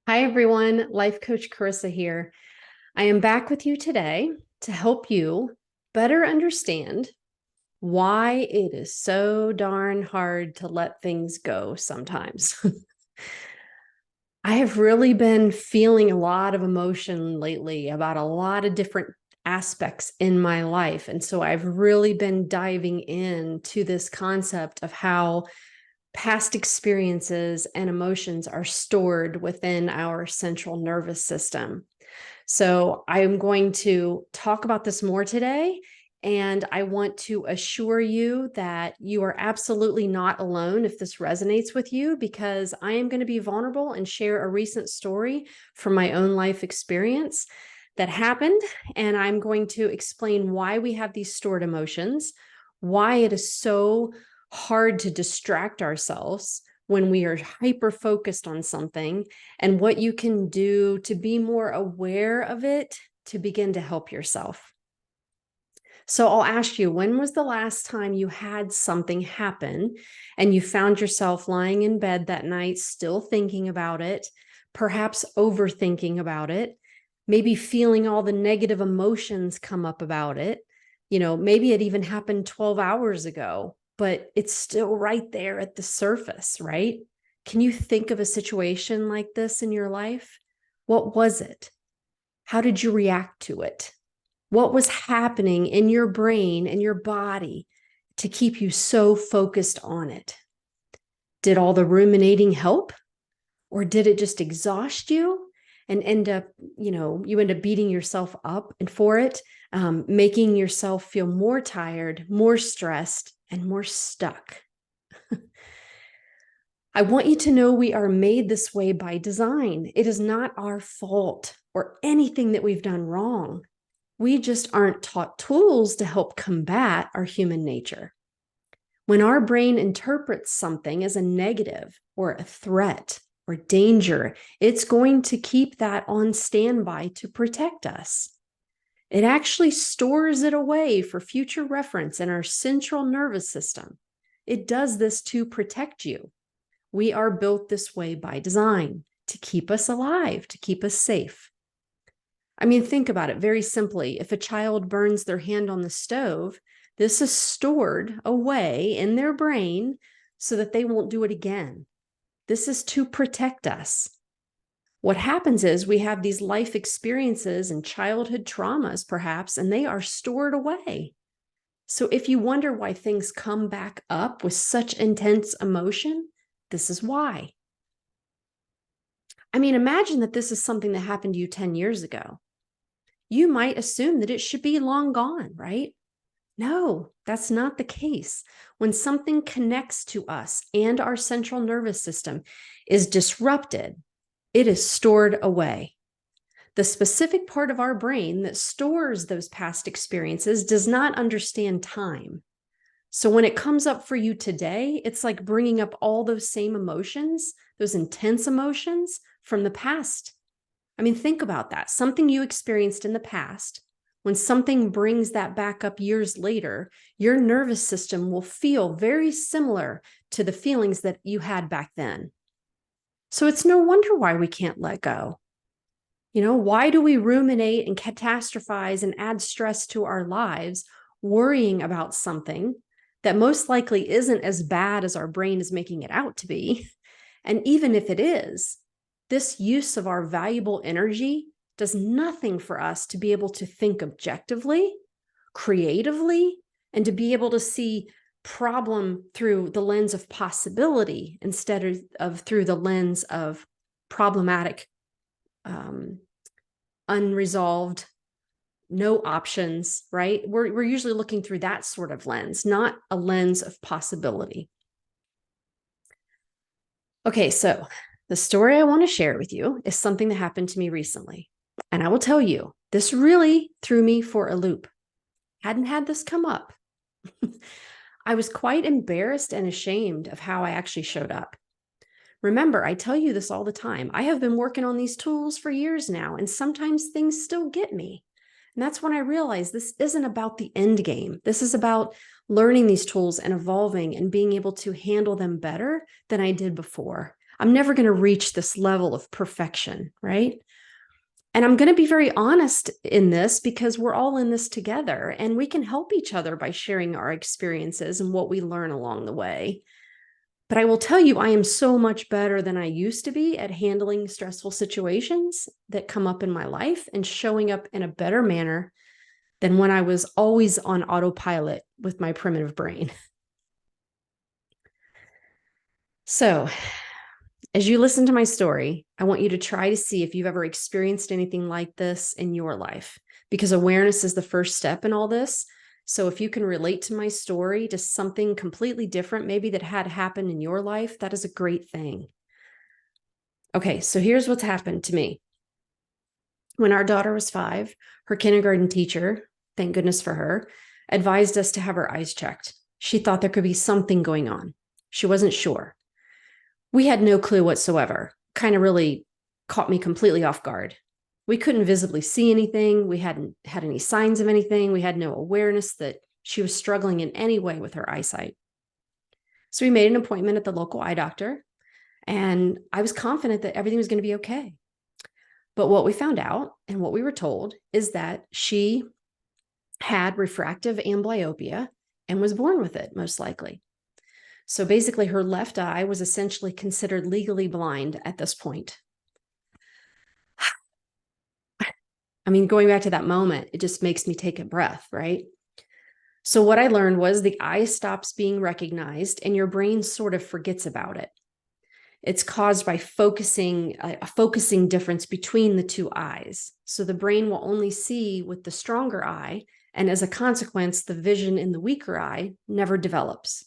Hi, everyone. Life Coach Carissa here. I am back with you today to help you better understand why it is so darn hard to let things go sometimes. I have really been feeling a lot of emotion lately about a lot of different aspects in my life. And so I've really been diving into this concept of how past experiences and emotions are stored within our central nervous system. So I'm going to talk about this more today. And I want to assure you that you are absolutely not alone if this resonates with you, because I am going to be vulnerable and share a recent story from my own life experience that happened. And I'm going to explain why we have these stored emotions, why it is so hard to distract ourselves when we are hyper focused on something, and what you can do to be more aware of it to begin to help yourself. So I'll ask you, when was the last time you had something happen and you found yourself lying in bed that night, still thinking about it, perhaps overthinking about it, maybe feeling all the negative emotions come up about it? Maybe it even happened 12 hours ago, but it's still right there at the surface, right? Can you think of a situation like this in your life? What was it? How did you react to it? What was happening in your brain and your body to keep you so focused on it? Did all the ruminating help? Or did it just exhaust you and you end up beating yourself up and for it, making yourself feel more tired, more stressed, and more stuck? I want you to know we are made this way by design. It is not our fault or anything that we've done wrong. We just aren't taught tools to help combat our human nature. When our brain interprets something as a negative or a threat or danger, it's going to keep that on standby to protect us. It actually stores it away for future reference in our central nervous system. It does this to protect you. We are built this way by design, to keep us alive, to keep us safe. I mean, think about it very simply. If a child burns their hand on the stove, this is stored away in their brain so that they won't do it again. This is to protect us. What happens is we have these life experiences and childhood traumas, perhaps, and they are stored away. So if you wonder why things come back up with such intense emotion, this is why. I mean, imagine that this is something that happened to you 10 years ago. You might assume that it should be long gone, right? No, that's not the case. When something connects to us and our central nervous system is disrupted, it is stored away. The specific part of our brain that stores those past experiences does not understand time. So when it comes up for you today, it's like bringing up all those same emotions, those intense emotions from the past. I mean, think about that. Something you experienced in the past, when something brings that back up years later, your nervous system will feel very similar to the feelings that you had back then. So it's no wonder why we can't let go. Why do we ruminate and catastrophize and add stress to our lives, worrying about something that most likely isn't as bad as our brain is making it out to be? And even if it is, this use of our valuable energy does nothing for us to be able to think objectively, creatively, and to be able to see problem through the lens of possibility instead of through the lens of problematic, unresolved, no options, right? We're usually looking through that sort of lens, not a lens of possibility. Okay, so the story I want to share with you is something that happened to me recently. And I will tell you, this really threw me for a loop. Hadn't had this come up. I was quite embarrassed and ashamed of how I actually showed up. Remember, I tell you this all the time. I have been working on these tools for years now, and sometimes things still get me. And that's when I realized this isn't about the end game. This is about learning these tools and evolving and being able to handle them better than I did before. I'm never going to reach this level of perfection, right? And I'm going to be very honest in this because we're all in this together and we can help each other by sharing our experiences and what we learn along the way. But I will tell you, I am so much better than I used to be at handling stressful situations that come up in my life and showing up in a better manner than when I was always on autopilot with my primitive brain. So, as you listen to my story, I want you to try to see if you've ever experienced anything like this in your life, because awareness is the first step in all this. So if you can relate to my story to something completely different, maybe that had happened in your life, that is a great thing. Okay, so here's what's happened to me. When our daughter was 5, her kindergarten teacher, thank goodness for her, advised us to have her eyes checked. She thought there could be something going on. She wasn't sure. We had no clue whatsoever. Kind of really caught me completely off guard. We couldn't visibly see anything. We hadn't had any signs of anything. We had no awareness that she was struggling in any way with her eyesight. So we made an appointment at the local eye doctor, and I was confident that everything was going to be okay. But what we found out and what we were told is that she had refractive amblyopia and was born with it, most likely. So basically, her left eye was essentially considered legally blind at this point. I mean, going back to that moment, it just makes me take a breath, right? So what I learned was the eye stops being recognized and your brain sort of forgets about it. It's caused by a focusing difference between the two eyes. So the brain will only see with the stronger eye, and as a consequence, the vision in the weaker eye never develops.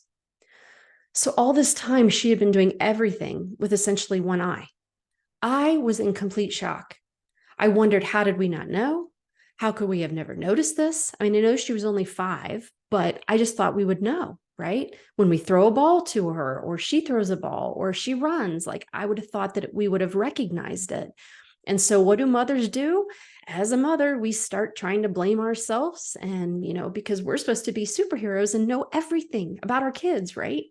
So all this time, she had been doing everything with essentially one eye. I was in complete shock. I wondered, how did we not know? How could we have never noticed this? I mean, I know she was only 5, but I just thought we would know, right? When we throw a ball to her, or she throws a ball, or she runs, like I would have thought that we would have recognized it. And so what do mothers do? As a mother, we start trying to blame ourselves. And, because we're supposed to be superheroes and know everything about our kids, right?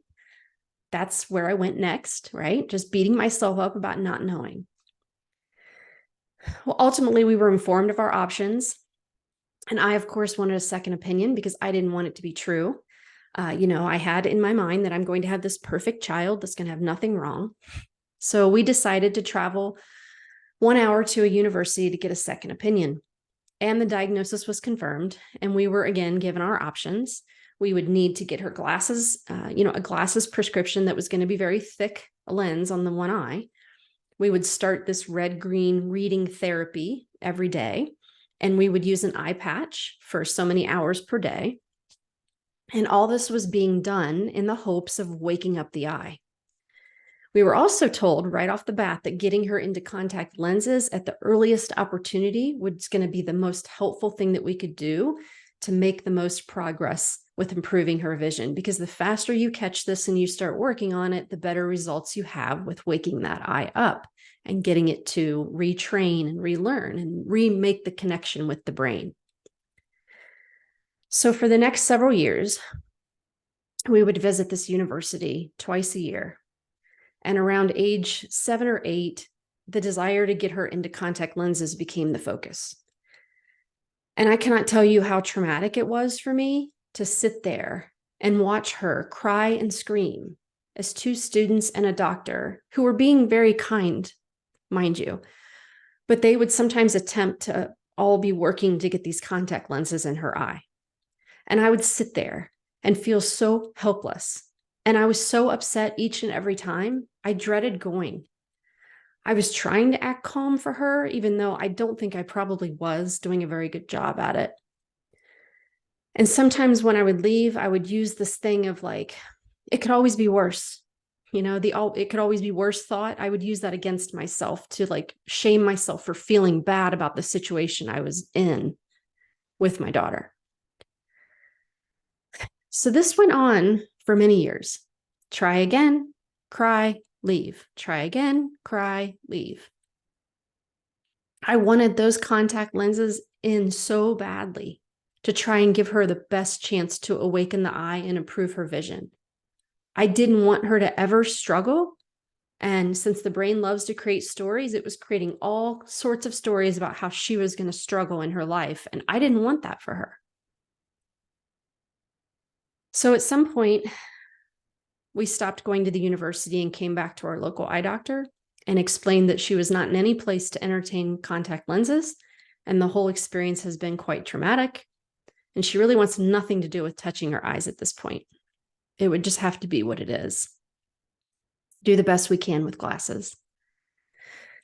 That's where I went next, right? Just beating myself up about not knowing. Well, ultimately, we were informed of our options. And I, of course, wanted a second opinion because I didn't want it to be true. I had in my mind that I'm going to have this perfect child that's going to have nothing wrong. So we decided to travel 1 hour to a university to get a second opinion. And the diagnosis was confirmed. And we were again given our options. We would need to get her glasses, a glasses prescription that was going to be very thick, a lens on the one eye. We would start this red-green reading therapy every day, and we would use an eye patch for so many hours per day. And all this was being done in the hopes of waking up the eye. We were also told right off the bat that getting her into contact lenses at the earliest opportunity was going to be the most helpful thing that we could do to make the most progress with improving her vision, because the faster you catch this and you start working on it, the better results you have with waking that eye up and getting it to retrain and relearn and remake the connection with the brain. So for the next several years, we would visit this university twice a year. And around age 7 or 8, the desire to get her into contact lenses became the focus. And I cannot tell you how traumatic it was for me to sit there and watch her cry and scream as 2 students and a doctor, who were being very kind, mind you, but they would sometimes attempt to all be working to get these contact lenses in her eye. And I would sit there and feel so helpless. And I was so upset each and every time. I dreaded going. I was trying to act calm for her, even though I don't think I probably was doing a very good job at it. And sometimes when I would leave, I would use this thing of like, it could always be worse. It could always be worse thought. I would use that against myself to like shame myself for feeling bad about the situation I was in with my daughter. So this went on for many years. Try again, cry, leave. Try again, cry, leave. I wanted those contact lenses in so badly to try and give her the best chance to awaken the eye and improve her vision. I didn't want her to ever struggle And since the brain loves to create stories, it was creating all sorts of stories about how she was going to struggle in her life. And I didn't want that for her. So at some point, we stopped going to the university and came back to our local eye doctor and explained that she was not in any place to entertain contact lenses. And the whole experience has been quite traumatic. And she really wants nothing to do with touching her eyes at this point. It would just have to be what it is. Do the best we can with glasses.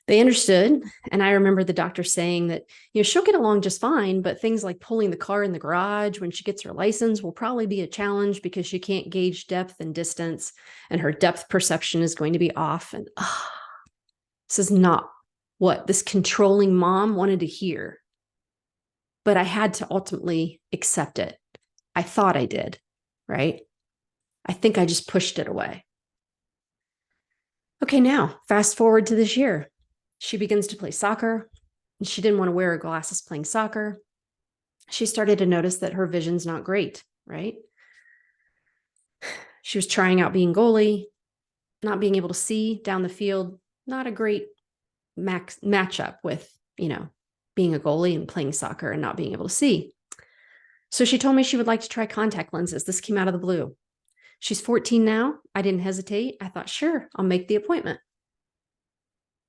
They understood. And I remember the doctor saying that, she'll get along just fine, but things like pulling the car in the garage when she gets her license will probably be a challenge because she can't gauge depth and distance, and her depth perception is going to be off. And this is not what this controlling mom wanted to hear. But I had to ultimately accept it. I thought I did, right? I think I just pushed it away. Okay, now fast forward to this year. She begins to play soccer, and she didn't want to wear her glasses playing soccer. She started to notice that her vision's not great, right? She was trying out being goalie, not being able to see down the field, not a great matchup with, being a goalie and playing soccer and not being able to see. So she told me she would like to try contact lenses. This came out of the blue. She's 14 now. I didn't hesitate. I thought, sure, I'll make the appointment.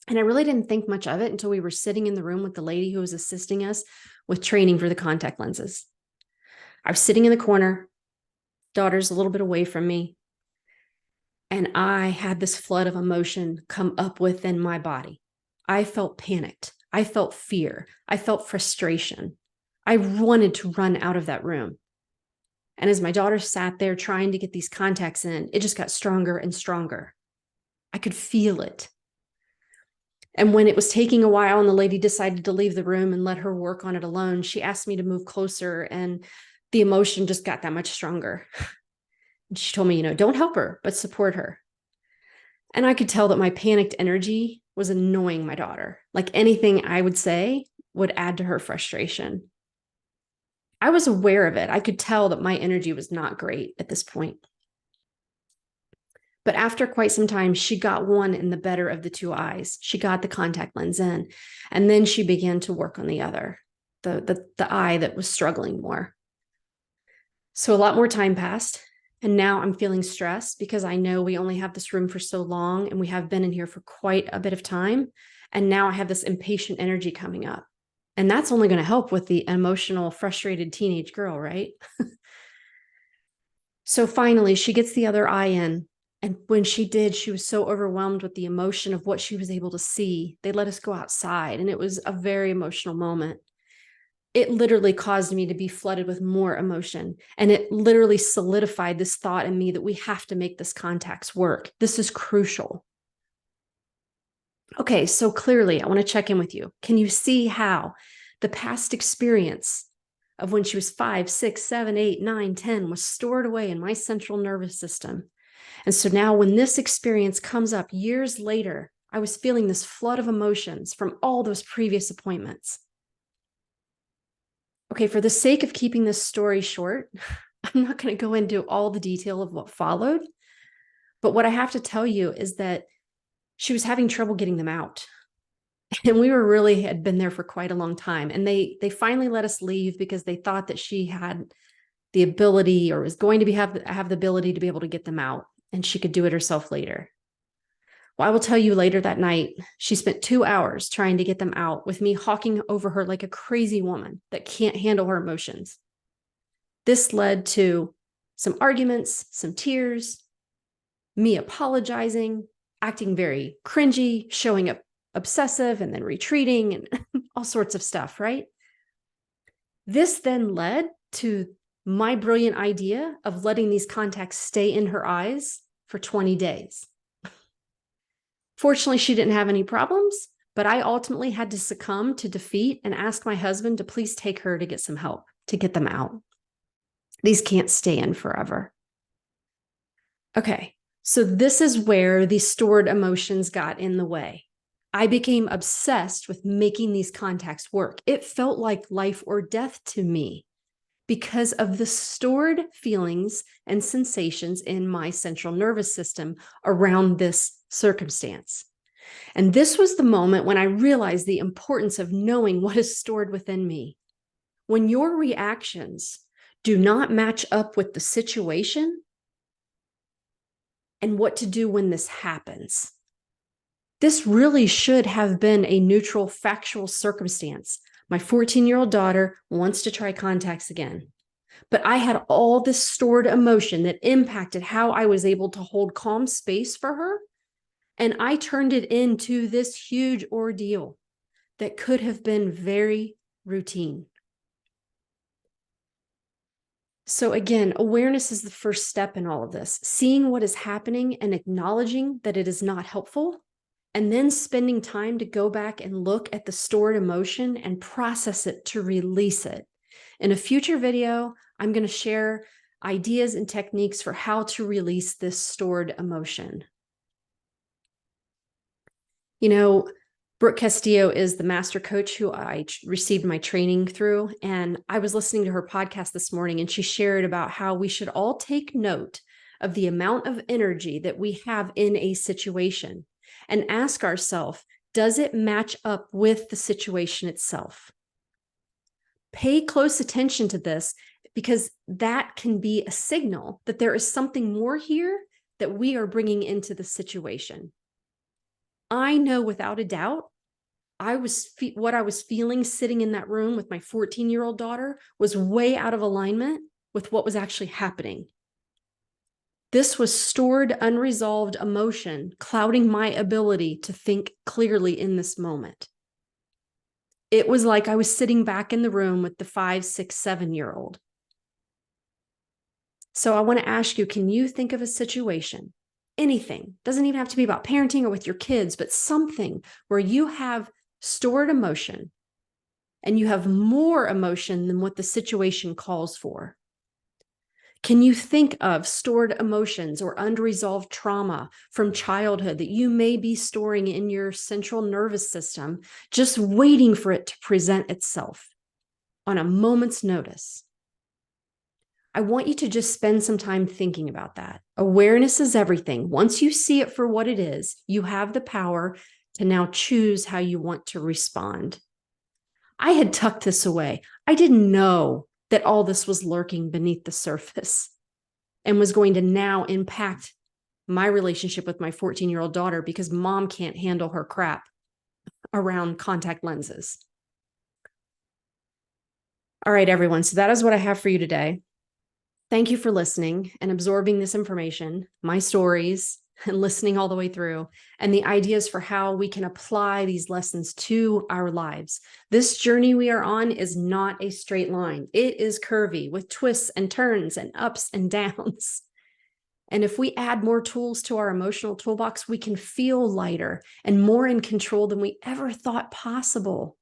And I really didn't think much of it until we were sitting in the room with the lady who was assisting us with training for the contact lenses. I was sitting in the corner, daughter's a little bit away from me, and I had this flood of emotion come up within my body. I felt panicked. I felt fear. I felt frustration. I wanted to run out of that room. And as my daughter sat there trying to get these contacts in, it just got stronger and stronger. I could feel it. And when it was taking a while and the lady decided to leave the room and let her work on it alone, she asked me to move closer, and the emotion just got that much stronger. And she told me, don't help her, but support her. And I could tell that my panicked energy was annoying my daughter. Like anything I would say would add to her frustration. I was aware of it. I could tell that my energy was not great at this point. But after quite some time, she got one in the better of the two eyes. She got the contact lens in, and then she began to work on the other, the eye that was struggling more. So a lot more time passed, and now I'm feeling stressed because I know we only have this room for so long, and we have been in here for quite a bit of time. And now I have this impatient energy coming up. And that's only going to help with the emotional, frustrated teenage girl, right? So finally, she gets the other eye in. And when she did, she was so overwhelmed with the emotion of what she was able to see. They let us go outside, and it was a very emotional moment. It literally caused me to be flooded with more emotion. And it literally solidified this thought in me that we have to make this contacts work. This is crucial. Okay, so clearly, I want to check in with you. Can you see how the past experience of when she was 5, 6, 7, 8, 9, 10 was stored away in my central nervous system? And so now when this experience comes up years later, I was feeling this flood of emotions from all those previous appointments. Okay, for the sake of keeping this story short, I'm not going to go into all the detail of what followed. But what I have to tell you is that she was having trouble getting them out. And we had been there for quite a long time. And they finally let us leave because they thought that she had the ability, or was going to have the ability to be able to get them out, and she could do it herself later. Well, I will tell you, later that night, she spent 2 hours trying to get them out with me hawking over her like a crazy woman that can't handle her emotions. This led to some arguments, some tears, me apologizing, acting very cringy, showing up obsessive, and then retreating, and all sorts of stuff, right? This then led to my brilliant idea of letting these contacts stay in her eyes for 20 days. Fortunately, she didn't have any problems, but I ultimately had to succumb to defeat and ask my husband to please take her to get some help to get them out. These can't stay in forever. Okay, so this is where the stored emotions got in the way. I became obsessed with making these contacts work. It felt like life or death to me because of the stored feelings and sensations in my central nervous system around this circumstance. And this was the moment when I realized the importance of knowing what is stored within me. When your reactions do not match up with the situation and what to do when this happens. This really should have been a neutral, factual circumstance. My 14-year-old daughter wants to try contacts again. But I had all this stored emotion that impacted how I was able to hold calm space for her. And I turned it into this huge ordeal that could have been very routine. So again, awareness is the first step in all of this. Seeing what is happening and acknowledging that it is not helpful, and then spending time to go back and look at the stored emotion and process it to release it. In a future video, I'm going to share ideas and techniques for how to release this stored emotion. You know, Brooke Castillo is the master coach who I received my training through. And I was listening to her podcast this morning, and she shared about how we should all take note of the amount of energy that we have in a situation and ask ourselves, does it match up with the situation itself? Pay close attention to this, because that can be a signal that there is something more here that we are bringing into the situation. I know without a doubt, what I was feeling sitting in that room with my 14-year-old daughter was way out of alignment with what was actually happening. This was stored, unresolved emotion clouding my ability to think clearly in this moment. It was like I was sitting back in the room with the 5, 6, 7-year-old. So I want to ask you, can you think of a situation, anything, doesn't even have to be about parenting or with your kids, but something where you have stored emotion and you have more emotion than what the situation calls for? Can you think of stored emotions or unresolved trauma from childhood that you may be storing in your central nervous system, just waiting for it to present itself on a moment's notice? I want you to just spend some time thinking about that. Awareness is everything. Once you see it for what it is, you have the power to now choose how you want to respond. I had tucked this away. I didn't know that all this was lurking beneath the surface and was going to now impact my relationship with my 14-year-old daughter because mom can't handle her crap around contact lenses. All right, everyone. So that is what I have for you today. Thank you for listening and absorbing this information, my stories, and listening all the way through, and the ideas for how we can apply these lessons to our lives. This journey we are on is not a straight line. It is curvy with twists and turns and ups and downs. And if we add more tools to our emotional toolbox, we can feel lighter and more in control than we ever thought possible.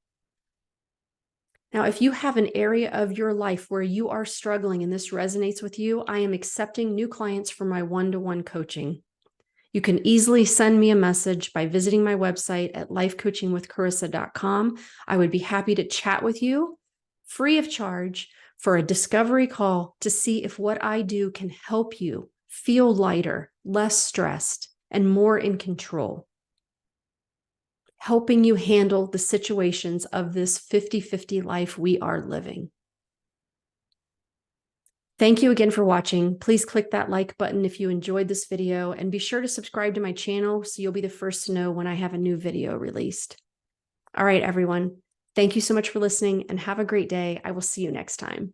Now, if you have an area of your life where you are struggling and this resonates with you, I am accepting new clients for my one-to-one coaching. You can easily send me a message by visiting my website at lifecoachingwithcarisa.com. I would be happy to chat with you free of charge for a discovery call to see if what I do can help you feel lighter, less stressed, and more in control, helping you handle the situations of this 50-50 life we are living. Thank you again for watching. Please click that like button if you enjoyed this video, and be sure to subscribe to my channel so you'll be the first to know when I have a new video released. All right, everyone. Thank you so much for listening and have a great day. I will see you next time.